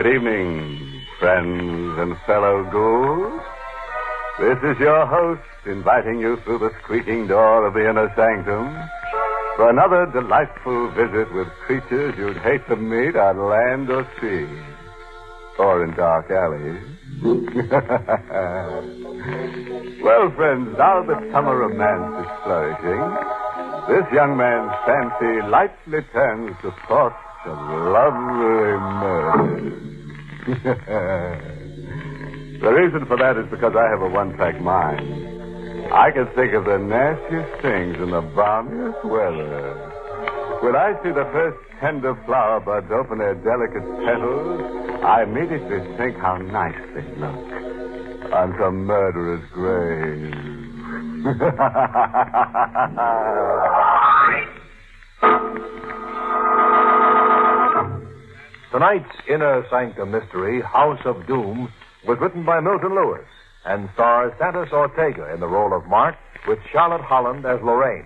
Good evening, friends and fellow ghouls. This is your host inviting you through the squeaking door of the inner sanctum for another delightful visit with creatures you'd hate to meet on land or sea, or in dark alleys. Well, friends, now that summer romance is flourishing, this young man's fancy lightly turns to thoughts of lovely murders. The reason for that is because I have a one-track mind. I can think of the nastiest things in the balmiest weather. When I see the first tender flower buds open their delicate petals, I immediately think how nice they look on some murderer's grave. Tonight's Inner Sanctum mystery, House of Doom, was written by Milton Lewis and stars Santos Ortega in the role of Mark, with Charlotte Holland as Lorraine.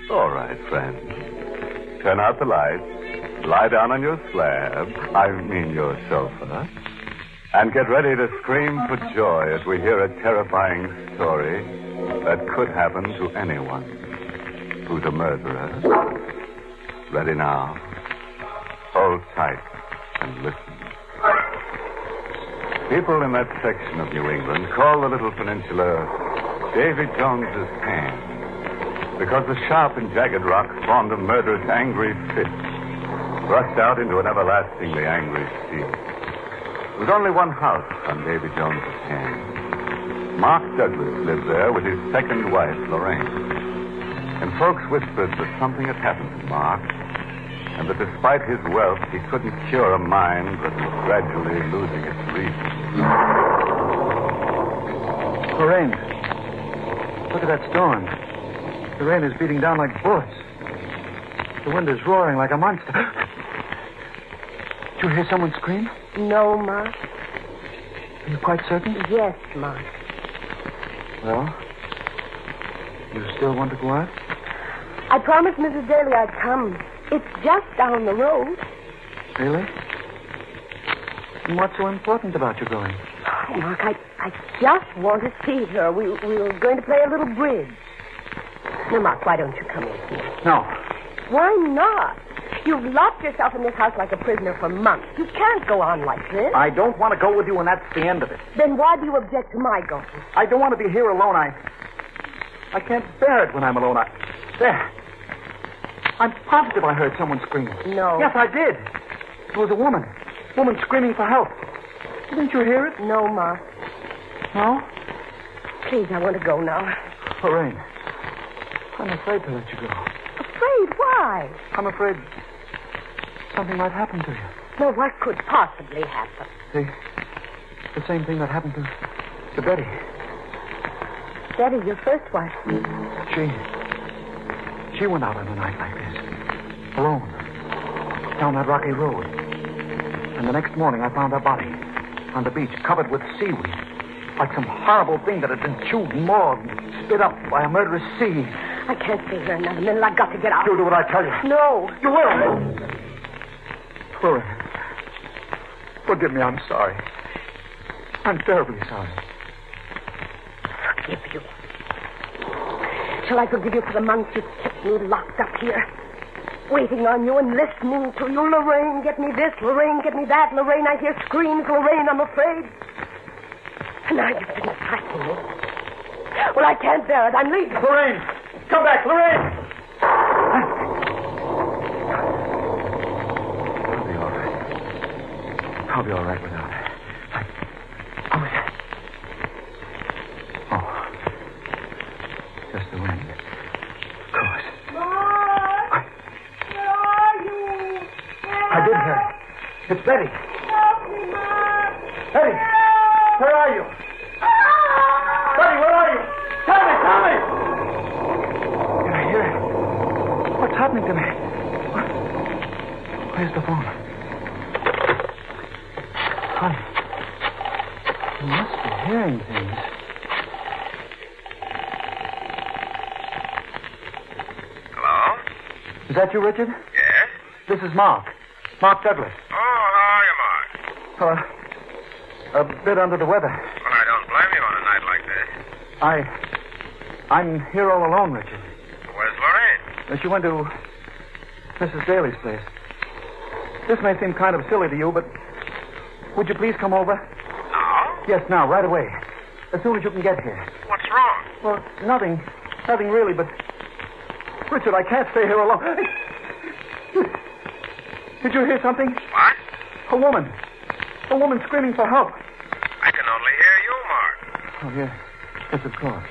All right, friends. Turn out the lights, lie down on your slab, your sofa, and get ready to scream for joy as we hear a terrifying story that could happen to anyone who's a murderer. Ready now. Hold tight and listen. People in that section of New England call the little peninsula Davy Jones's Hand, because the sharp and jagged rock formed a murderous angry fist, thrust out into an everlastingly angry sea. There was only one house on Davy Jones's Hand. Mark Douglas lived there with his second wife, Lorraine. And folks whispered that something had happened to Mark, and that despite his wealth, he couldn't cure a mind that was gradually losing its reason. Lorraine, look at that storm. The rain is beating down like bullets. The wind is roaring like a monster. Did you hear someone scream? No, Mark. Are you quite certain? Yes, Mark. Well, you still want to go out? I promised Mrs. Daly I'd come. It's just down the road. Really? And what's so important about you going? Oh, Mark, I just want to see her. We were going to play a little bridge. Now, Mark, why don't you come with me? No. Why not? You've locked yourself in this house like a prisoner for months. You can't go on like this. I don't want to go with you, and that's the end of it. Then why do you object to my going? I don't want to be here alone. I can't bear it when I'm alone. There. I'm positive I heard someone scream. No. Yes, I did. It was a woman. Woman screaming for help. Didn't you hear it? No, Mark. No? Please, I want to go now. Lorraine, I'm afraid to let you go. Afraid? Why? I'm afraid something might happen to you. Well, what could possibly happen? The same thing that happened to Betty. Betty, your first wife. She went out on a night like this, alone, down that rocky road. And the next morning I found her body on the beach, covered with seaweed, like some horrible thing that had been chewed and mauled and spit up by a murderous sea. I can't stay here another minute. I've got to get out. You'll do what I tell you. No. You will. Lorraine, forgive me. I'm sorry. I'm terribly sorry. Forgive you? Shall I forgive you for the months you've kept me locked up here? Waiting on you and listening to you. Lorraine, get me this. Lorraine, get me that. Lorraine, I hear screams. Lorraine, I'm afraid. And now you've been threatening me. Well, I can't bear it. I'm leaving. Lorraine, come back. Lorraine! I'll be all right without her. Just the wind. Of course. Mark! Where are you? I did hear it. It's Betty. Help me, Mark! Betty! Where are you? Betty, where are you? Tell me! Did I hear it? What's happening to me? Where's the phone? Honey, you must be hearing things. Hello? Is that you, Richard? Yes? This is Mark. Mark Douglas. Oh, how are you, Mark? A bit under the weather. Well, I don't blame you on a night like this. I'm here all alone, Richard. Where's Lorraine? She went to Mrs. Daly's place. This may seem kind of silly to you, but would you please come over? Now? Yes, now, right away. As soon as you can get here. What's wrong? Well, nothing. Nothing really, but... Richard, I can't stay here alone. Did you hear something? What? A woman. A woman screaming for help. I can only hear you, Mark. Oh, yes. Yes, of course.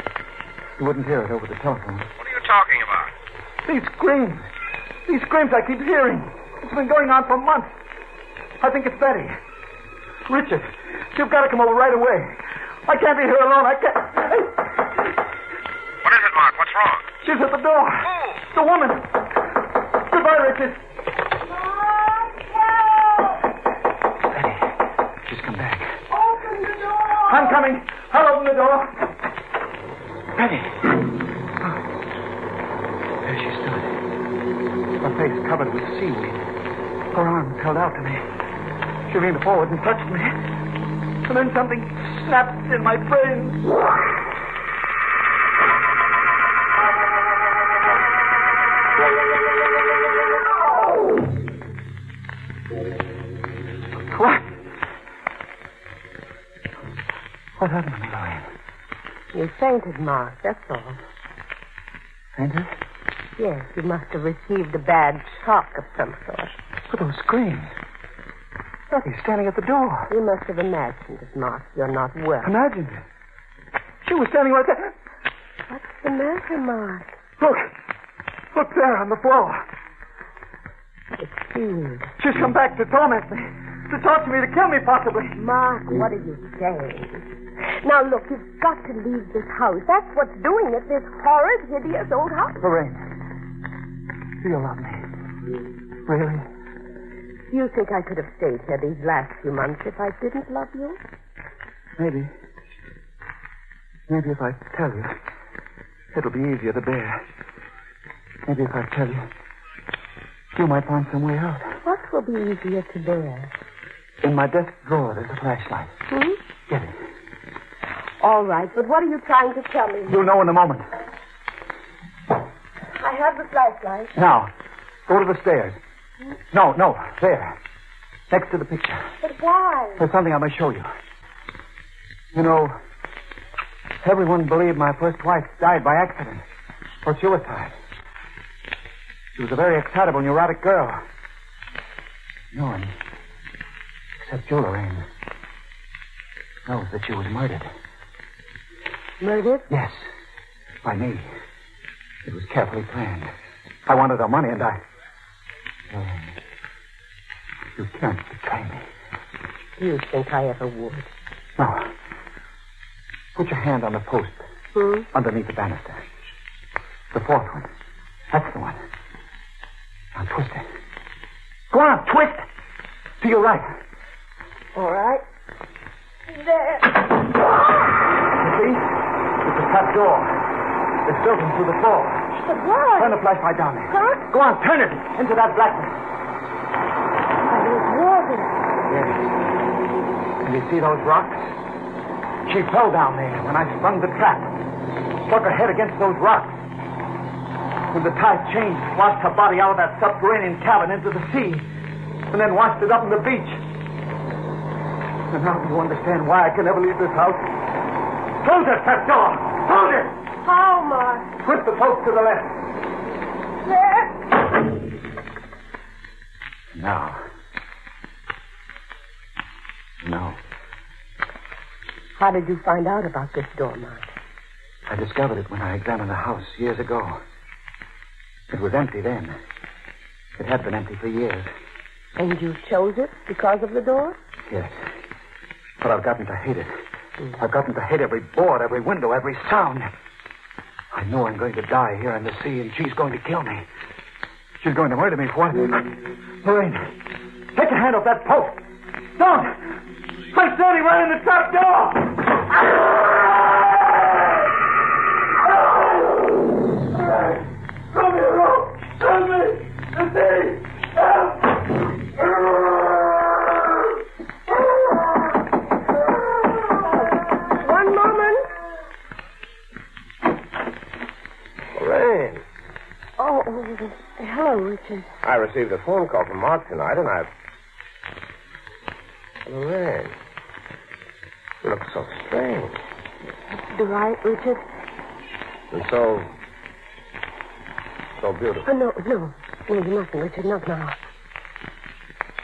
You wouldn't hear it over the telephone. What are you talking about? These screams. These screams I keep hearing. It's been going on for months. I think it's Betty. Richard, you've got to come over right away. I can't be here alone. I can't... What is it, Mark? What's wrong? She's at the door. Who? The woman. Goodbye, Richard. Betty, she's come back. Open the door. I'm coming. I'll open the door. Betty. There she stood. Her face covered with seaweed. Her arms held out to me. She leaned forward and touched me. And then something snapped in my brain. What happened to me, Lorraine? You fainted, Mark, that's all. Fainted? Yes, you must have received a bad shock of some sort. But those screams. Betty's standing at the door. You must have imagined it, Mark. You're not well. Imagined it. She was standing right there. What's the matter, Mark? Look. Look there on the floor. It's sealed. She's come back to torment me. To talk to me, to kill me, possibly. Mark, what are you saying? Now, look, you've got to leave this house. That's what's doing it, this horrid, hideous old house. Lorraine, do you love me? Really? You think I could have stayed here these last few months if I didn't love you? Maybe. Maybe if I tell you, it'll be easier to bear. Maybe if I tell you, you might find some way out. What will be easier to bear? In my desk drawer, there's a flashlight. Get it. All right, but what are you trying to tell me? You'll know in a moment. I have the flashlight. Now, go to the stairs. No, there. Next to the picture. But why? There's something I must show you. You know, everyone believed my first wife died by accident or suicide. She was a very excitable, neurotic girl. No one, except you, Lorraine, knows that she was murdered. Murdered? Yes, by me. It was carefully planned. I wanted her money, and I... Lorraine, you can't betray me. Do you think I ever would? No. Put your hand on the post. Underneath the banister. The fourth one. That's the one. Now twist it. Go on, twist. To your right. All right. There. You see? It's a trap door. It's built into the floor. But why? Turn the flashlight down there. Huh? Go on, turn it into that blackness. Why, there's water. Yes. And you see those rocks? She fell down there when I sprung the trap. Struck her head against those rocks. When the tide changed, washed her body out of that subterranean cabin into the sea, and then washed it up on the beach. And now do you understand why I can never leave this house? Close that trap door! Close it! How, Mark? Twist the post to the left. There. Now. No. How did you find out about this door, Mark? I discovered it when I examined the house years ago. It was empty then. It had been empty for years. And you chose it because of the door? Yes. But I've gotten to hate it. I've gotten to hate every board, every window, every sound. I know I'm going to die here in the sea, and she's going to kill me. She's going to murder me for what? Lorraine, take your hand off that post. Don't! I'm standing right in the trap door! Come here, Rope! Help me! The sea! Help! Hello, Richard. I received a phone call from Mark tonight, and Lorraine. You look so strange. Do I, Richard? And so beautiful. No, nothing, Richard, not now.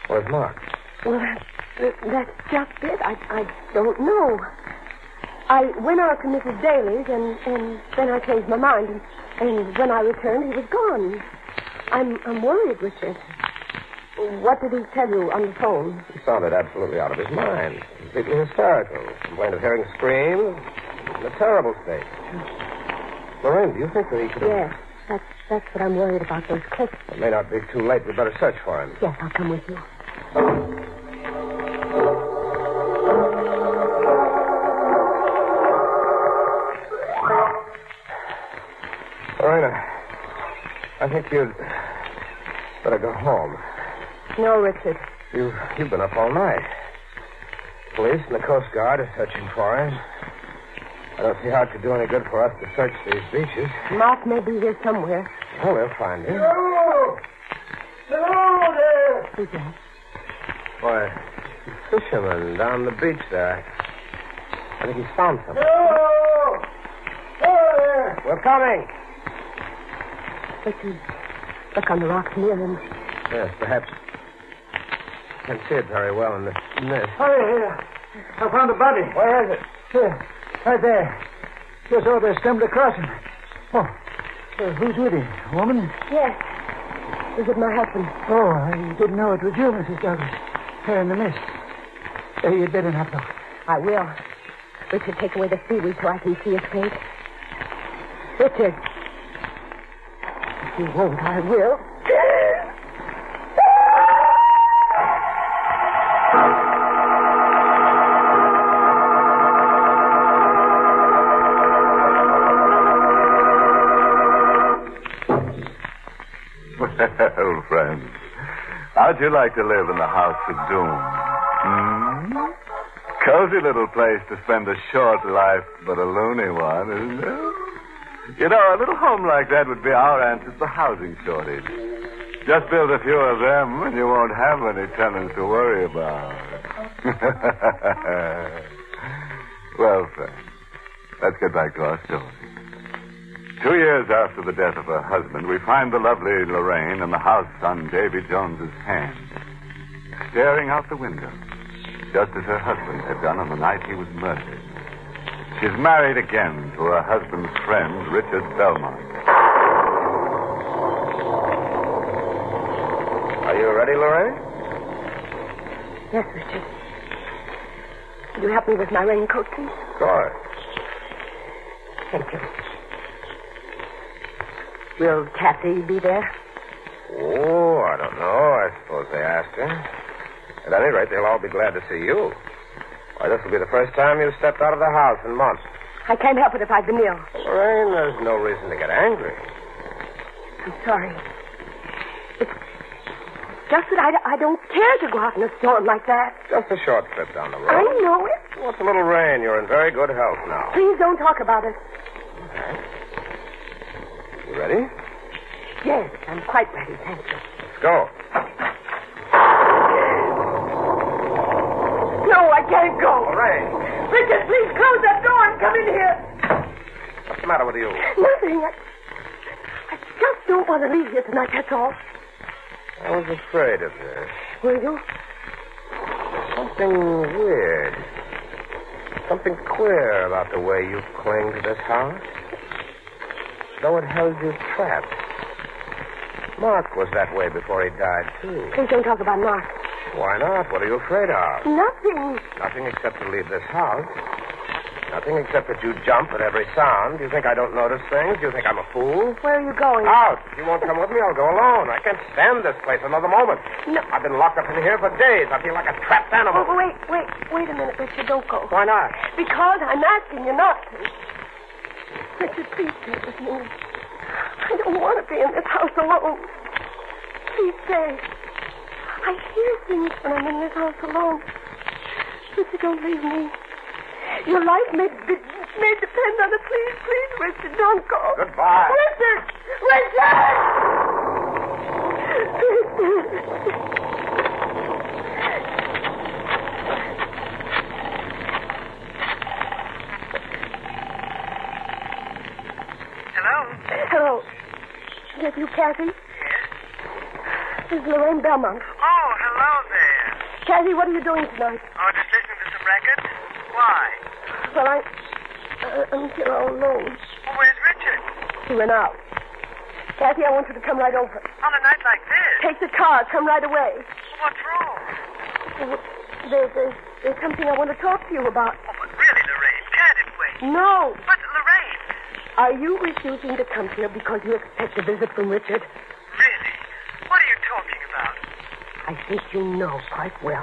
Where's Mark? Well, that's just it. I don't know. I went out to Mrs. Daly's, and then I changed my mind, and when I returned, he was gone. I'm worried, Richard. What did he tell you on the phone? He sounded absolutely out of his mind. Completely hysterical. Complained of hearing screams. In a terrible state. Lorraine, do you think that he could have... Yes, that's what I'm worried about, those clips. It may not be too late. We'd better search for him. Yes, I'll come with you. Lorraine, I think you'd better go home. No, Richard. You've been up all night. Police and the Coast Guard are searching for him. I don't see how it could do any good for us to search these beaches. Mark may be here somewhere. Oh, we'll find him. Hello! Hello there! Who's that? Why, fisherman down the beach there. I think he's found something. Hello! Hello there! We're coming. Richard, look on the rocks near him. Yes, perhaps. Can't see it very well in this mist. Hurry here. I found a body. Where is it? Here. Right there. Just over there, stumbled across him. Oh. Who's with him? A woman? Yes. Is it my husband? Oh, I didn't know it was you, Mrs. Douglas. Here in the mist. You'd better not look. I will. Richard, take away the seaweed so I can see his face. Richard. If you won't, I will. Well, friends, how'd you like to live in the House of Doom? Cozy little place to spend a short life, but a loony one, isn't it? You know, a little home like that would be our answer to the housing shortage. Just build a few of them, and you won't have any tenants to worry about. Well, friends, let's get back to our story. 2 years after the death of her husband, we find the lovely Lorraine in the house on Davy Jones's hand, staring out the window, just as her husband had done on the night he was murdered. She's married again to her husband's friend, Richard Belmont. Are you ready, Lorraine? Yes, Richard. Will you help me with my raincoat, please? Of course. Thank you. Will Kathy be there? Oh, I don't know. I suppose they asked her. At any rate, they'll all be glad to see you. Why, this will be the first time you've stepped out of the house in months. I can't help it if I've been ill. Lorraine, there's no reason to get angry. I'm sorry. It's just that I don't care to go out in a storm like that. Just a short trip down the road. I know it. What's a little rain? You're in very good health now. Please don't talk about it. You ready? Yes, I'm quite ready, thank you. Let's go. No, I can't go. Lorraine. Richard, please close that door and come in here. What's the matter with you? Nothing. I just don't want to leave here tonight, that's all. I was afraid of this. Were you? Something weird. Something queer about the way you cling to this house. Though it held you trapped. Mark was that way before he died, too. Please don't talk about Mark. Why not? What are you afraid of? Nothing. Nothing except to leave this house. Nothing except that you jump at every sound. Do you think I don't notice things? Do you think I'm a fool? Where are you going? Out. If you won't come with me, I'll go alone. I can't stand this place another moment. No. I've been locked up in here for days. I feel like a trapped animal. Oh, wait a minute, Richard. Don't go. Why not? Because I'm asking you not to. Richard, please stay with me. I don't want to be in this house alone. Please stay. I hear things when I'm in this house alone. Richard, don't leave me. Your life may depend on it. Please, Richard, don't go. Goodbye. Richard! Richard! Hello. Is that you, Kathy? Yes? This is Lorraine Belmont. Oh, hello there. Kathy, what are you doing tonight? Oh, just listening to some records? Why? Well, I'm here all alone. Well, where's Richard? He went out. Kathy, I want you to come right over. On a night like this? Take the car. Come right away. What's wrong? There's something I want to talk to you about. Oh, but really, Lorraine, can't it wait? No. But, Lorraine... Are you refusing to come here because you expect a visit from Richard? Really? What are you talking about? I think you know quite well.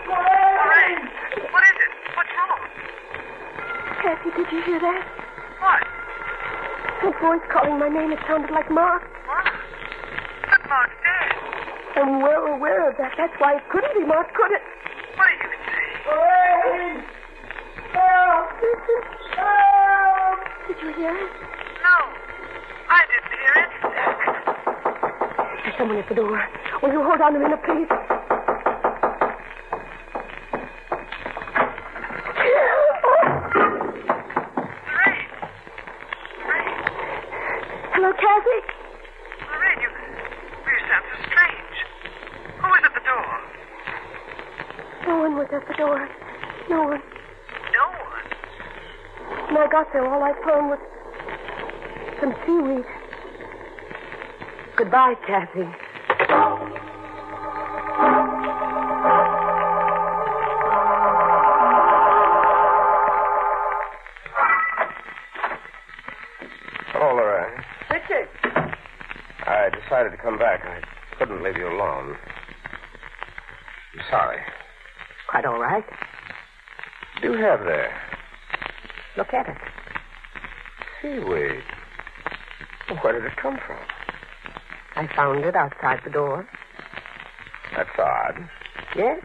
Lorraine, what is it? What's wrong? Kathy, did you hear that? What? That voice calling my name, it sounded like Mark. What? But Mark's dead. I'm well aware of that. That's why it couldn't be Mark, could it? What are you saying? Lorraine! Help! Help! Did you hear it? No, I didn't hear it. There's someone at the door. Will you hold on a minute, please? Lorraine! Hello, Kathy? Lorraine, you sound so strange. Who was at the door? No one was at the door. No one. No one. When I got there, all I found was some seaweed. Goodbye, Kathy. Hello, Lorraine. Richard. I decided to come back. I couldn't leave you alone. I'm sorry. Quite all right. What do you have there? Look at it. Seaweed. Well, where did it come from? I found it outside the door. That's odd. Yes.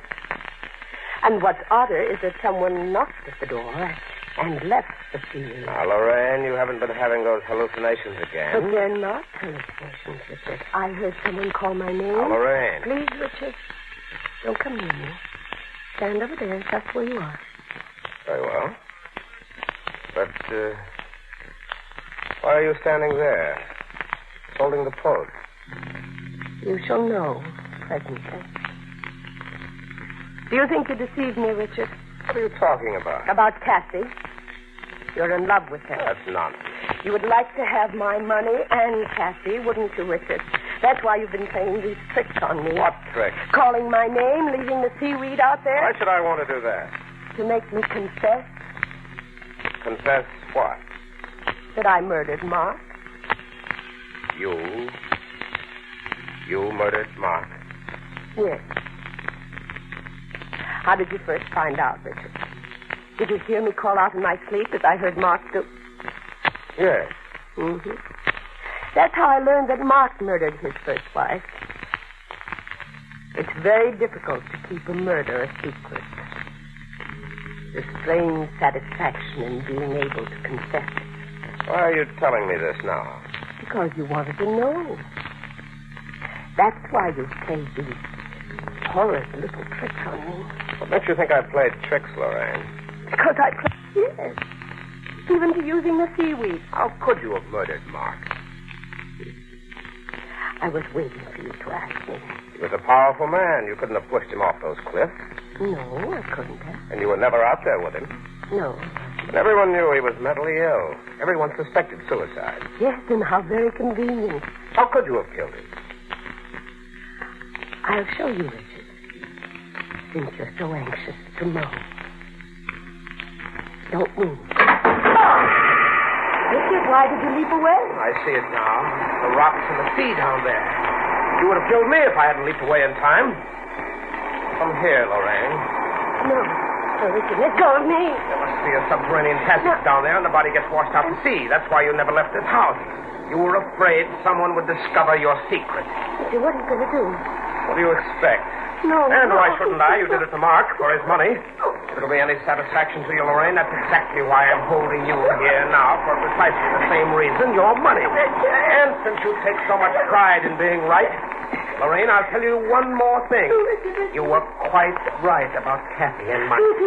And what's odder is that someone knocked at the door and left the seaweed. Now, Lorraine, you haven't been having those hallucinations But again. they're not hallucinations, Richard. I heard someone call my name. Now, Lorraine. Please, Richard, don't come near me. Stand over there, just where you are. Very well. But, why are you standing there, holding the post? You shall know presently. Do you think you deceived me, Richard? What are you talking about? About Kathy? You're in love with her. That's nonsense. You would like to have my money and Kathy, wouldn't you, Richard? That's why you've been playing these tricks on me. What trick? Calling my name, leaving the seaweed out there. Why should I want to do that? To make me confess Confess what? that I murdered Mark. You murdered Mark. Yes. How did you first find out, Richard? Did you hear me call out in my sleep as I heard Mark do? Yes. Mm-hmm. That's how I learned that Mark murdered his first wife. It's very difficult to keep a murder a secret. The strange satisfaction in being able to confess it. Why are you telling me this now? Because you wanted to know. That's why you played these horrid little tricks on me. What makes you think I played tricks, Lorraine? Because I played, yes. Even to using the seaweed. How could you have murdered Mark? I was waiting for you to ask me. He was a powerful man. You couldn't have pushed him off those cliffs. No, I couldn't have. And you were never out there with him. No. And everyone knew he was mentally ill. Everyone suspected suicide. Yes, and how very convenient. How could you have killed him? I'll show you, Richard. Since you're so anxious to know. Don't move. Richard, why did you leap away? I see it now. The rocks and the sea down there. You would have killed me if I hadn't leaped away in time. Come here, Lorraine. No. No, Richard, let go of me. There must be a subterranean passage down there, and the body gets washed out to sea. That's why you never left this house. You were afraid someone would discover your secret. Richard, what are you going to do? What do you expect? No. And no. why shouldn't I? You did it to Mark for his money. It it'll be any satisfaction to you, Lorraine, that's exactly why I'm holding you here now, for precisely the same reason, your money. And since you take so much pride in being right, Lorraine, I'll tell you one more thing. You were quite right about Kathy and myself.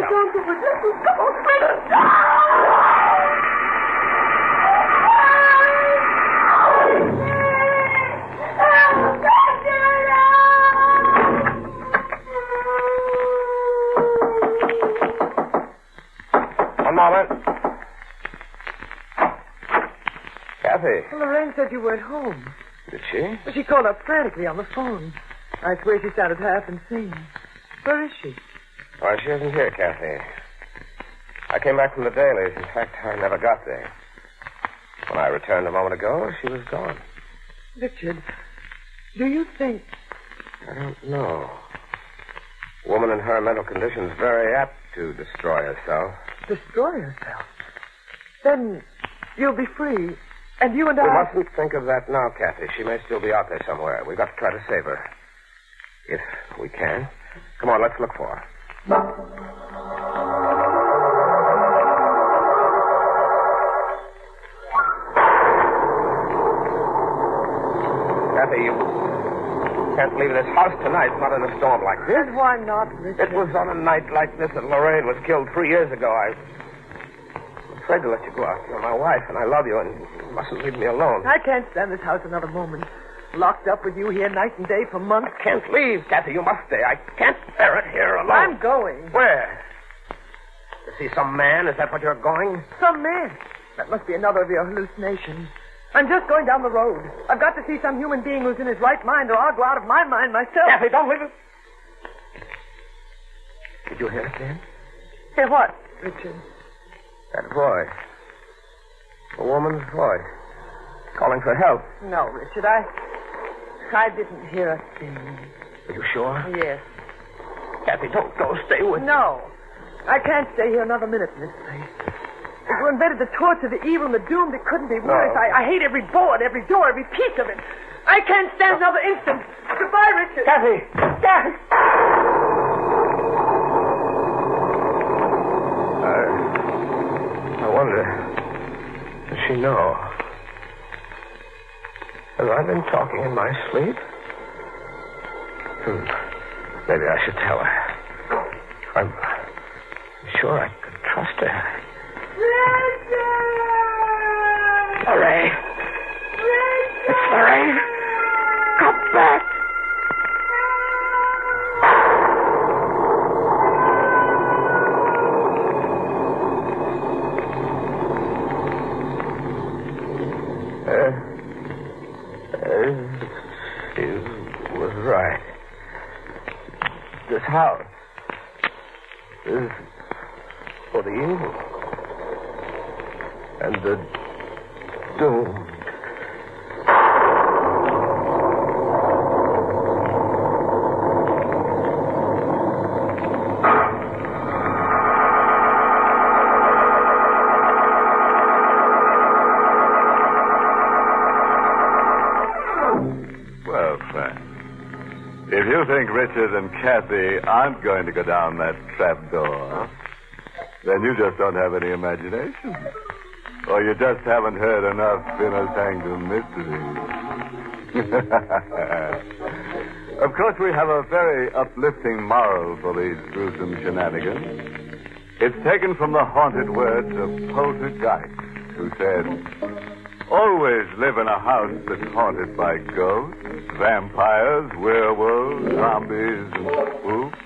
One moment. Kathy. Well, Lorraine said you weren't home. Did she? But she called up frantically on the phone. I swear she sounded half insane. Where is she? Why, she isn't here, Kathy. I came back from the dailies. In fact, I never got there. When I returned a moment ago, she was gone. Richard, do you think... I don't know. A woman in her mental condition is very apt to destroy herself. Destroy herself? Then you'll be free, and you and We I... mustn't think of that now, Kathy. She may still be out there somewhere. We've got to try to save her. If we can. Come on, let's look for her. Kathy, you can't leave this house tonight, not in a storm like this. And why not, Richard? It was on a night like this that Lorraine was killed 3 years ago. I'm afraid to let you go out. You're my wife, and I love you, and you mustn't leave me alone. I can't stand this house another moment. Locked up with you here night and day for months. I can't leave, Kathy. You must stay. I can't bear it here alone. I'm going. Where? To see some man? Is that what you're going? Some man. That must be another of your hallucinations. I'm just going down the road. I've got to see some human being who's in his right mind, or I'll go out of my mind myself. Kathy, don't leave it. Did you hear it then? Hear what, Richard? That voice. A woman's voice. Calling for help. No, Richard, I didn't hear a thing. Are you sure? Yes. Kathy, don't go. Stay with me. No. I can't stay here another minute in this place. If we're embedded the torture, the evil, and the doomed, it couldn't be worse. No. I hate every board, every door, every piece of it. I can't stand another instant. Goodbye, Richard. Kathy! Kathy! I wonder, does she know? Have I been talking in my sleep? Maybe I should tell her. I'm sure I could trust her. Lorraine! It's Lorraine! Come back! She was right. This house is for the evil and the doomed. Well, Frank, if you think Richard and Kathy aren't going to go down that trap door, then you just don't have any imagination. Or you just haven't heard enough inner sanctum mysteries. Of course, we have a very uplifting moral for these gruesome shenanigans. It's taken from the haunted words of Poltergeist, who said, "Always live in a house that's haunted by ghosts, vampires, werewolves, zombies, and spooks.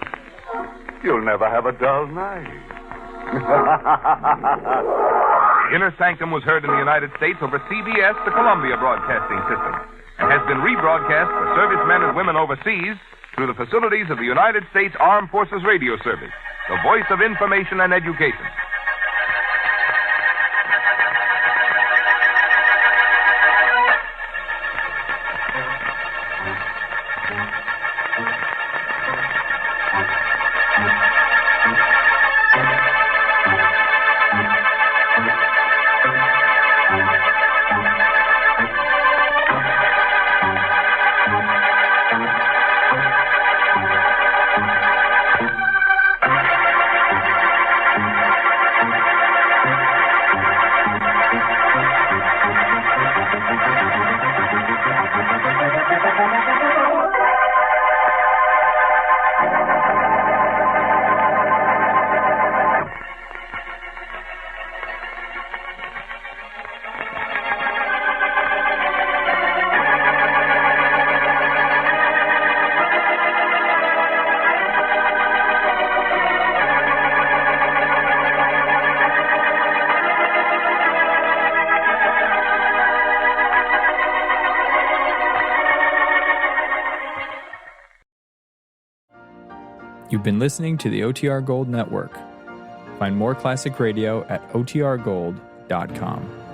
You'll never have a dull night." Inner Sanctum was heard in the United States over CBS, the Columbia Broadcasting System, and has been rebroadcast for servicemen and women overseas through the facilities of the United States Armed Forces Radio Service, the voice of information and education. You've been listening to the OTR Gold Network. Find more classic radio at otrgold.com.